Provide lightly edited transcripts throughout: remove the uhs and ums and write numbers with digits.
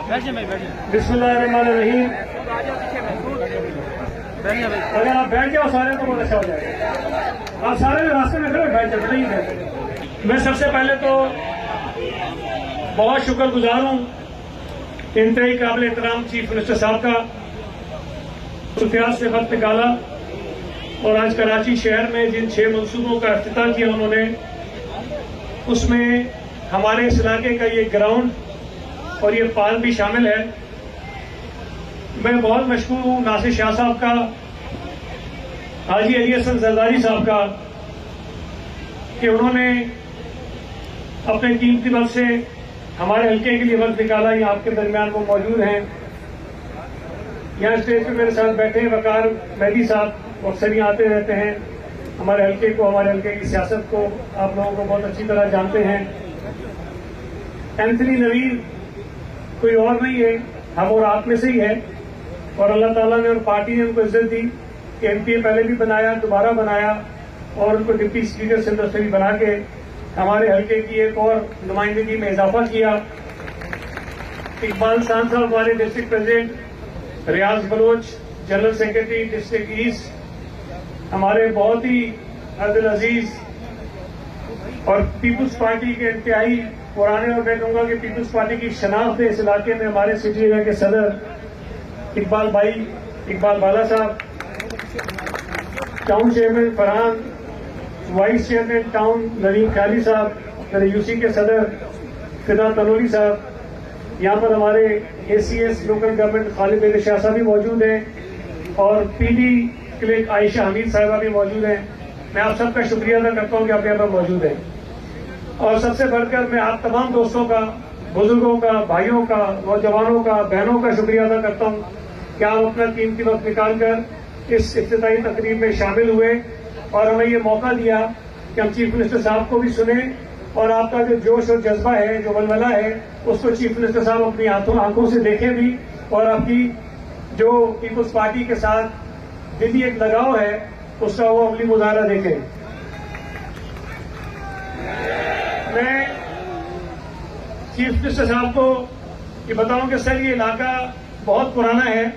बिस्मिल्लाहिर्रहमानिर्रहीम। अगर आप बैठ जाओ सारे तो बहुत अच्छा हो जाएगा। आप सारे रास्ते में खड़े बैठ जाओ, नहीं बैठे। मैं सबसे पहले तो बहुत शुक्रगुजार हूँ इंतहाई काबिल एहतराम चीफ मिनिस्टर साहब का, इतिहास से वक्त निकाला और आज कराची शहर में जिन 6 मंसूबों का इफ्तिताह किया उन्होंने, उसमें हमारे इस इलाके का ये ग्राउंड और ये पार्क भी शामिल है। मैं बहुत मशहूर हूँ नासिर शाह साहब का, हाजी अली हसन जरदारी साहब का, कि उन्होंने अपने कीमती वक्त से हमारे हल्के के लिए वक्त निकाला। ये आपके दरमियान वो मौजूद हैं। यहाँ स्टेज पे मेरे साथ बैठे हैं वकार मेहदी साहब, अक्सर यहाँ आते रहते हैं। हमारे हल्के को, हमारे हल्के की सियासत को आप लोगों को बहुत अच्छी तरह जानते हैं। एंथनी नवीर कोई और नहीं है, हम और आप में से ही है, और अल्लाह ताला ने और पार्टी ने उनको इज्जत दी कि एमपीए पहले भी बनाया, दोबारा बनाया और उनको डिप्टी स्पीकर सिंध से भी बना के हमारे हल्के की एक और नुमाइंदगी में इजाफा किया। इकबाल खान साहब हमारे district president, Riaz Baloch general secretary district east, हमारे बहुत ही अब्दुल अजीज और पीपुल्स पार्टी के इंतहाई पुराने, और मैं कहूँगा कि पीपुल्स पार्टी की शनाख्त है इस इलाके में, हमारे सिटी एरिया के सदर इकबाल भाई, इकबाल बाला साहब, town chairman Farhan, vice chairman town Nareem Khayali साहब, मेरे यूसी के सदर फिदा तनूरी साहब, यहाँ पर हमारे ACS local government Khalid Ali Shah साहब भी मौजूद हैं और पीडी क्लिक आयशा हमीद साहिबा भी मौजूद हैं। मैं आप सबका शुक्रिया अदा करता हूँ कि आप यहाँ पर मौजूद हैं। और सबसे बढ़कर मैं आप तमाम दोस्तों का, बुजुर्गों का, भाइयों का, नौजवानों का, बहनों का शुक्रिया अदा करता हूँ कि आप अपना कीमती वक्त निकालकर इस इफ्तिताई तकरीब में शामिल हुए और हमें ये मौका दिया कि हम चीफ मिनिस्टर साहब को भी सुने और आपका जो जोश और जज्बा है, जो वलवला है, उसको चीफ मिनिस्टर साहब अपनी आंखों से देखें भी, और आपकी जो पीपुल्स पार्टी के साथ दिली एक लगाव है उसका वो अमली मुजाहरा देखें। मैं चीफ मिनिस्टर साहब को ये बताऊं कि सर ये इलाका बहुत पुराना है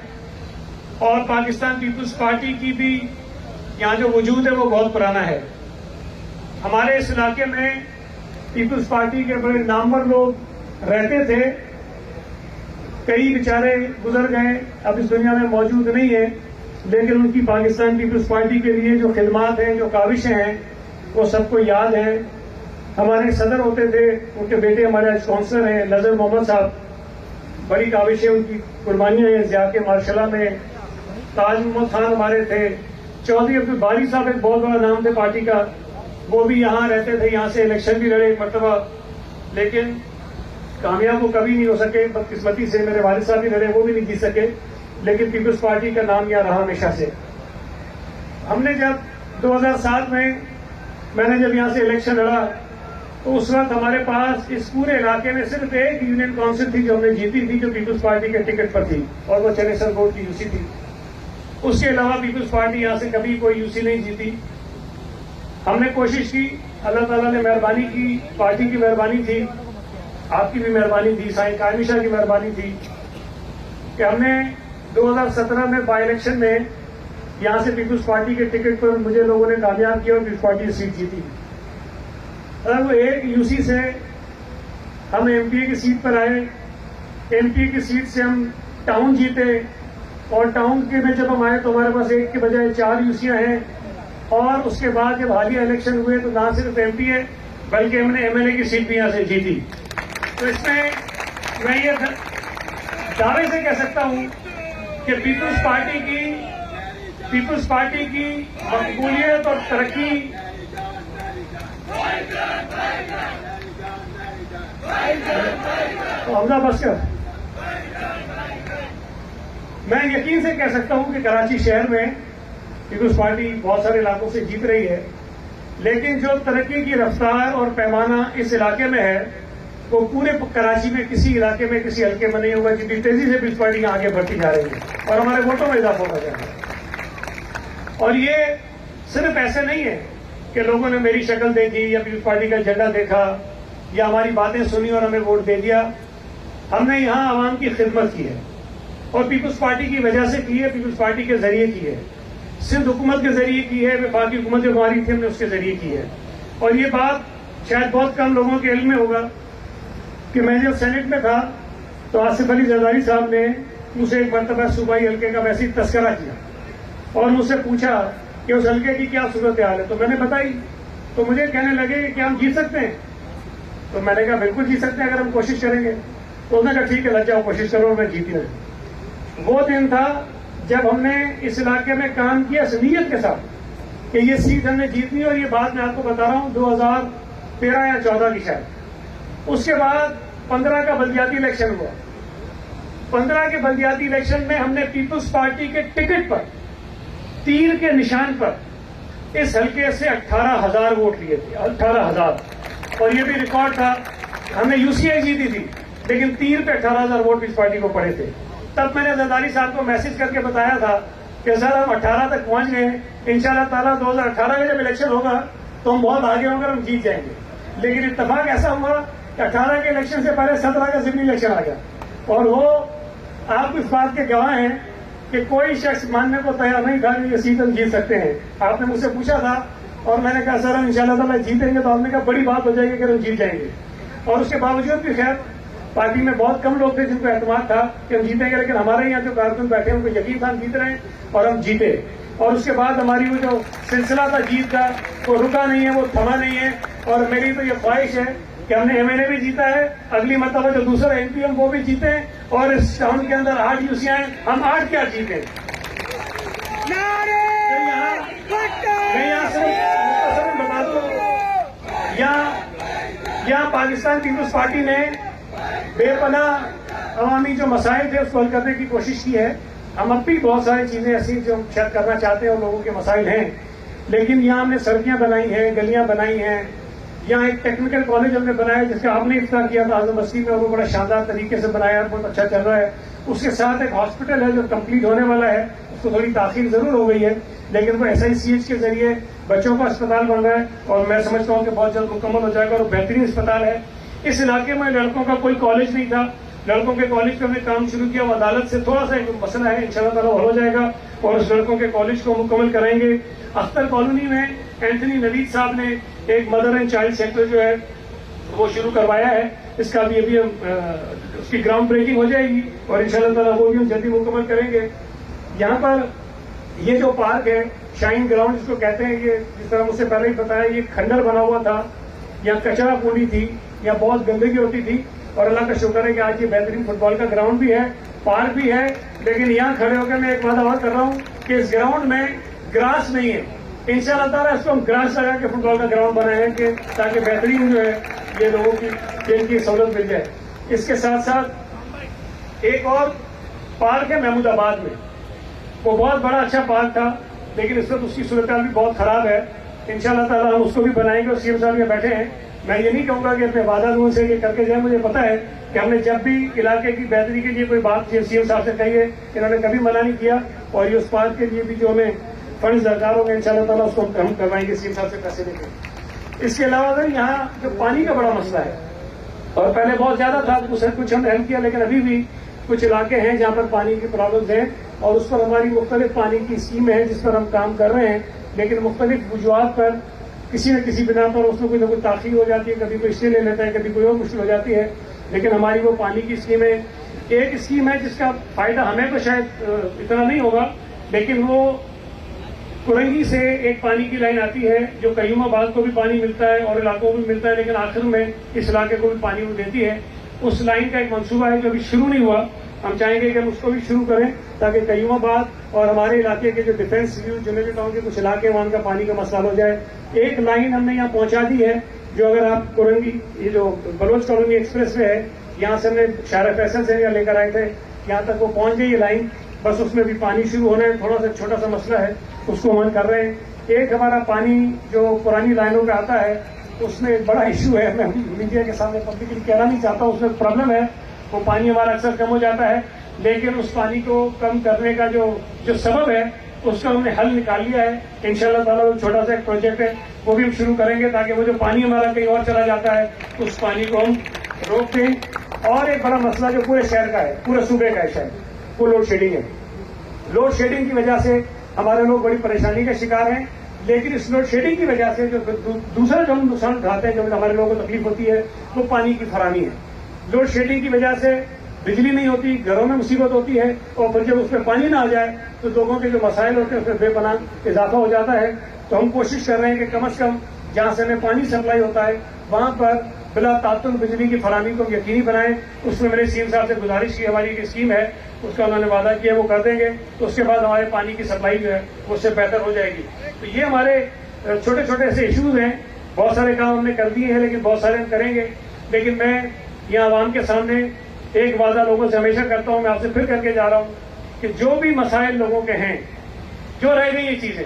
और पाकिस्तान पीपुल्स पार्टी की भी यहाँ जो वजूद है वो बहुत पुराना है। हमारे इस इलाके में पीपुल्स पार्टी के बड़े नामवर लोग रहते थे, कई बेचारे गुजर गए, अब इस दुनिया में मौजूद नहीं है, लेकिन उनकी पाकिस्तान पीपुल्स पार्टी के लिए जो खिदमात हैं, जो काविशें हैं, वो सबको याद है। हमारे सदर होते थे, उनके बेटे हमारे आज काउंसलर हैं नजर मोहम्मद साहब, बड़ी काविशें उनकी कुर्बानियां हैं। जिया के मार्शला में ताज मोहम्मद खान हमारे थे, चौधरी अब्दुल बारी साहब एक बहुत बड़ा नाम थे पार्टी का, वो भी यहाँ रहते थे, यहाँ से इलेक्शन भी लड़े एक मरतबा, लेकिन कामयाब वो कभी नहीं हो सके। बदकिस्मती से मेरे वालिद साहब भी लड़े, वो भी नहीं जीत सके, लेकिन पीपुल्स पार्टी का नाम यहाँ रहा हमेशा से। हमने जब 2007 में मैंने जब यहाँ से इलेक्शन लड़ा तो उस वक्त हमारे पास इस पूरे इलाके में सिर्फ एक यूनियन काउंसिल थी जो हमने जीती थी, जो पीपुल्स पार्टी के टिकट पर थी, और वो चनेसर बोर्ड की यूसी थी। उसके अलावा पीपुल्स पार्टी यहाँ से कभी कोई यूसी नहीं जीती। हमने कोशिश की, अल्लाह ताला ने मेहरबानी की, पार्टी की मेहरबानी थी, आपकी भी मेहरबानी थी, साईं कायमी शाह की मेहरबानी थी कि हमने 2017 में बाई इलेक्शन में यहाँ से पीपुल्स पार्टी के टिकट पर मुझे लोगों ने कामयाब किया और पीपुल्स पार्टी सीट जीती। अगर वो एक यूसी से हम एमपीए की सीट पर आए, एमपीए की सीट से हम टाउन जीते, और टाउन के में जब हम आए तो हमारे पास एक के बजाय 4 यूसियां हैं, और उसके बाद जब हालिया इलेक्शन हुए तो ना सिर्फ एमपीए बल्कि हमने एमएलए की सीट भी यहाँ से जीती। तो इसमें मैं ये दावे से कह सकता हूँ कि पीपुल्स पार्टी की मकबूलियत और तरक्की तो हमला बस कर, मैं यकीन से कह सकता हूं कि कराची शहर में पीपुल्स पार्टी बहुत सारे इलाकों से जीत रही है, लेकिन जो तरक्की की रफ्तार और पैमाना इस इलाके में है वो पूरे कराची में किसी इलाके में, किसी हल्के में नहीं होगा जितनी तेजी से पीपुल्स पार्टी आगे बढ़ती जा रही है और हमारे वोटों में इजाफा होता जा रहा है। और ये सिर्फ ऐसे नहीं है कि लोगों ने मेरी शक्ल देखी या पीपुल्स पार्टी का झंडा देखा या हमारी बातें सुनी और हमें वोट दे दिया। हमने यहाँ आवाम की खिदमत की है और पीपल्स पार्टी की वजह से की है, पीपल्स पार्टी के जरिए की है, सिंध हुकूमत के जरिए की है, वफाकी हुकूमत जो हमारी थी हमने उसके जरिए की है। और ये बात शायद बहुत कम लोगों के इल्म में होगा कि मैं जब सेनेट में था तो आसिफ अली जरदारी साहब ने मुझसे एक मरतबा सूबाई हल्के का वैसे ही तस्करा किया और मुझसे पूछा कि उस हल्के की क्या सूरत हाल है। तो मैंने बताई, तो मुझे कहने लगे कि हम जीत सकते हैं। तो मैंने कहा बिल्कुल जीत सकते हैं अगर हम कोशिश करेंगे। तो उन्होंने कहा ठीक है लग जाओ, कोशिश करो, मैं जीती नहीं। वो दिन था जब हमने इस इलाके में काम किया इस नीयत के साथ कि ये सीट हमने जीतनी। और ये बात मैं आपको बता रहा हूं 2013 या 14 की शायद। उसके बाद 15 का बल्दियाती इलेक्शन हुआ। 15 के बल्दियाती इलेक्शन में हमने पीपल्स पार्टी के टिकट पर, तीर के निशान पर इस हल्के से 18,000 वोट लिए थे, 18,000। और ये भी रिकॉर्ड था, हमने यूसीआई जीती थी लेकिन तीर पे 18,000 वोट इस पार्टी को पड़े थे। तब मैंने जरदारी साहब को मैसेज करके बताया था कि सर हम 18 तक पहुंच गए, इंशाल्लाह ताला 2018 में जब इलेक्शन होगा तो हम बहुत आगे होंगे, हम जीत जाएंगे। लेकिन इत्तेफाक ऐसा हुआ कि 18 के इलेक्शन से पहले 17 का ज़िमनी इलेक्शन आ गया। और वो आप इस बात के गवाह हैं कि कोई शख्स मानने को तैयार नहीं था कि ये सीट हम जीत सकते हैं। आपने मुझसे पूछा था और मैंने कहा सर हम इंशाल्लाह ताला जीतेंगे। तो आपने कहा बड़ी बात हो जाएगी अगर हम जीत जाएंगे। और उसके बावजूद भी खैर पार्टी में बहुत कम लोग थे जिनको एतमाद था कि हम जीतेंगे, लेकिन हमारे यहाँ जो कारकुन बैठे हैं उनको यकीन था हम जीत रहे हैं और हम जीते। और उसके बाद हमारी वो जो सिलसिला था जीत का वो रुका नहीं है, वो थमा नहीं है। और मेरी तो ये ख्वाहिश है कि हमने एमएनए भी जीता है, अगली मतलब जो दूसरा एमपी हम वो भी जीते और इस टाउन के अंदर 8 यूसीआई हम 8 क्या जीते। मैं यहाँ से बता दूं, यहाँ पाकिस्तान पीपल्स पार्टी ने बेपनाह अवामी जो मसाइल थे उसको हल करने की कोशिश की है। हम अब भी बहुत सारी चीजें ऐसी जो शायद करना चाहते हैं और लोगों के मसाइल हैं, लेकिन यहाँ हमने सड़कें बनाई हैं, गलियां बनाई हैं। यहाँ एक टेक्निकल कॉलेज हमने बनाया जिसका आपने इफ्तार किया था आजम बस्ती में और वो बड़ा शानदार तरीके से बनाया, बहुत अच्छा चल रहा है। उसके साथ एक हॉस्पिटल है जो कंप्लीट होने वाला है, उसको थोड़ी ताखीर जरूर हो गई है लेकिन वो SICH के जरिए बच्चों का अस्पताल बन रहा है और मैं समझता हूँ कि बहुत जल्द मुकम्मल हो जाएगा और बेहतरीन अस्पताल है। इस इलाके में लड़कों का कोई कॉलेज नहीं था, लड़कों के कॉलेज का हमने काम शुरू किया। वो अदालत से थोड़ा सा एक मसला है, इंशाल्लाह ताला हल हो जाएगा और उस लड़कों के कॉलेज को मुकम्मल करेंगे। अख्तर कॉलोनी में एंथनी नवीद साहब ने एक मदर एंड चाइल्ड सेंटर जो है वो शुरू करवाया है, इसका भी अभी उसकी ग्राउंड ब्रेकिंग हो जाएगी और इंशाल्लाह ताला वो भी हम जल्दी मुकम्मल करेंगे। यहाँ पर ये जो पार्क है शाइन ग्राउंड जिसको कहते हैं, ये जिस तरह मुझसे पहले ही बताया ये खंडर बना हुआ था, यहाँ कचरा पूरी थी, यहाँ बहुत गंदगी होती थी और अल्लाह का शुक्र है कि आज ये बेहतरीन फुटबॉल का ग्राउंड भी है, पार्क भी है। लेकिन यहाँ खड़े होकर मैं एक वादा और कर रहा हूँ कि इस ग्राउंड में ग्रास नहीं है, इंशाल्लाह ताला इसको हम ग्रास लगा के फुटबॉल का ग्राउंड बनाएंगे ताकि बेहतरीन जो है ये लोगों की खेल की सहूलत मिल जाए। इसके साथ साथ एक और पार्क है महमूदाबाद में, वो बहुत बड़ा अच्छा पार्क था लेकिन इस वक्त उसकी सूरत भी बहुत खराब है। इंशाल्लाह ताला हम उसको भी बनाएंगे और सीएम साहब यहाँ बैठे हैं। मैं ये नहीं कहूंगा कि अपने वादा लोगों से ये करके जाए, मुझे पता है कि हमने जब भी इलाके की बेहतरी के लिए कोई बात सीएम साहब से कही है इन्होंने कभी मना नहीं किया और ये उस पार्क के लिए भी जो हमें फंड दरकार होंगे इंशाल्लाह ताला उसको हम करवाएंगे सीएम साहब से पैसे देंगे। इसके अलावा अगर यहाँ जो पानी का बड़ा मसला है और पहले बहुत ज्यादा था कुछ हमने हेल्प किया लेकिन अभी भी कुछ इलाके हैं जहाँ पर पानी की प्रॉब्लम है और उस पर हमारी मुख्तलिफ पानी की स्कीम है जिस पर हम काम कर रहे हैं, लेकिन मुख्तलिफ वजूहात पर किसी न किसी बिना पर उसमें कोई ना कोई ताखीर हो जाती है, कभी कोई स्टे ले लेता है, कभी कोई और मुश्किल हो जाती है। लेकिन हमारी वो पानी की स्कीम है, एक स्कीम है जिसका फायदा हमें तो शायद इतना नहीं होगा लेकिन वो कुरंगी से एक पानी की लाइन आती है जो कयूमाबाद को भी पानी मिलता है और इलाकों को भी मिलता है, लेकिन आखिर में इस इलाके को भी पानी वो देती है। उस लाइन का एक मंसूबा है जो अभी शुरू नहीं हुआ, हम चाहेंगे कि हम उसको भी शुरू करें ताकि कयूमाबाद और हमारे इलाके के जो डिफेंस व्यू जुनेली टाउन के कुछ इलाके वहां का पानी का मसला हो जाए। एक लाइन हमने यहाँ पहुंचा दी है जो अगर आप कुरंगी ये जो बलोच कॉलोनी एक्सप्रेस वे है यहाँ से हमने शारा फैसल से यहाँ लेकर आए थे, यहाँ तक वो पहुंच गई ये लाइन, बस उसमें भी पानी शुरू होना है, थोड़ा सा छोटा सा मसला है उसको हम कर रहे हैं। एक हमारा पानी जो पुरानी लाइनों में आता है उसमें एक बड़ा इश्यू है, मैं मीडिया के सामने पब्लिकली कहना नहीं चाहता, उसमें प्रॉब्लम है, वो पानी हमारा अक्सर कम हो जाता है लेकिन उस पानी को कम करने का जो सबब है उसका हमने हल निकाल लिया है। इंशाल्लाह ताला वो छोटा सा एक प्रोजेक्ट है वो भी हम शुरू करेंगे ताकि वो जो पानी हमारा कहीं और चला जाता है उस पानी को हम रोक दें और एक बड़ा मसला जो पूरे शहर का है, पूरे सूबे का है शायद, वो लोड शेडिंग है। लोड शेडिंग की वजह से हमारे लोग बड़ी परेशानी का शिकार हैं। लेकिन इस लोड शेडिंग की वजह से जो दूसरा जो हम नुकसान उठाते हैं, जो हमारे लोगों को तकलीफ होती है, वो पानी की फराहमी है। लोड शेडिंग की वजह से बिजली नहीं होती, घरों में मुसीबत होती है, और फिर जब उसमें पानी ना आ जाए तो लोगों के जो मसाइल होते हैं उसमें बेपनाह इजाफा हो जाता है। तो हम कोशिश कर रहे हैं कि कम से कम जहां से हमें पानी सप्लाई होता है वहां पर बिला तातुल बिजली की फराहमी को यकीनी बनाएं। उसमें मैंने सीएम साहब से गुजारिश की, हमारी एक स्कीम है उसका उन्होंने वादा किया वो कर देंगे, तो उसके बाद हमारे पानी की सप्लाई जो है उससे बेहतर हो जाएगी। तो ये हमारे छोटे छोटे ऐसे इश्यूज हैं। बहुत सारे काम हमने कर दिए हैं, लेकिन बहुत सारे हम करेंगे। लेकिन मैं यहाँ आवाम के सामने एक वादा लोगों से हमेशा करता हूँ, मैं आपसे फिर करके जा रहा हूँ कि जो भी मसाइल लोगों के हैं, जो रह गई ये चीजें,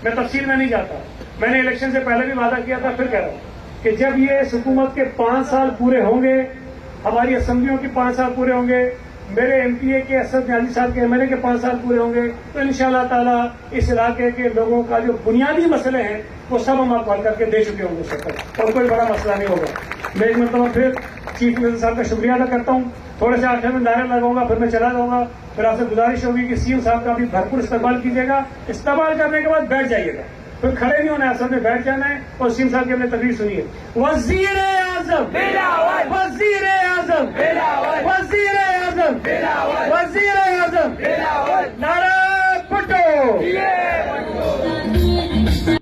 मैं तफसील में नहीं जाता। मैंने इलेक्शन से पहले भी वादा किया था, फिर कह रहा हूँ कि जब ये हुकूमत के 5 साल पूरे होंगे, हमारी असेंबलियों के 5 साल पूरे होंगे, मेरे एमपीए के असद न्याजी साहब के एमएलए के 5 साल पूरे होंगे, तो इंशाअल्लाह ताला इस इलाके के लोगों का जो बुनियादी मसले हैं वो सब हम आपको हल करके दे चुके होंगे सरकार, और कोई बड़ा मसला नहीं होगा। मैं एक मतलब फिर चीफ मिनिस्टर साहब का शुक्रिया अदा करता हूँ। थोड़े से 8 में नारे लगाऊंगा, फिर मैं चला जाऊंगा। फिर आपसे गुजारिश होगी कि सीएम साहब का भी भरपूर इस्तेमाल कीजिएगा। इस्तेमाल करने के बाद बैठ जाइएगा, फिर खड़े नहीं होना है, असल में बैठ जाना है और सीएम साहब की हमने तकरीर सुनिए। वज़ीर-ए-आज़म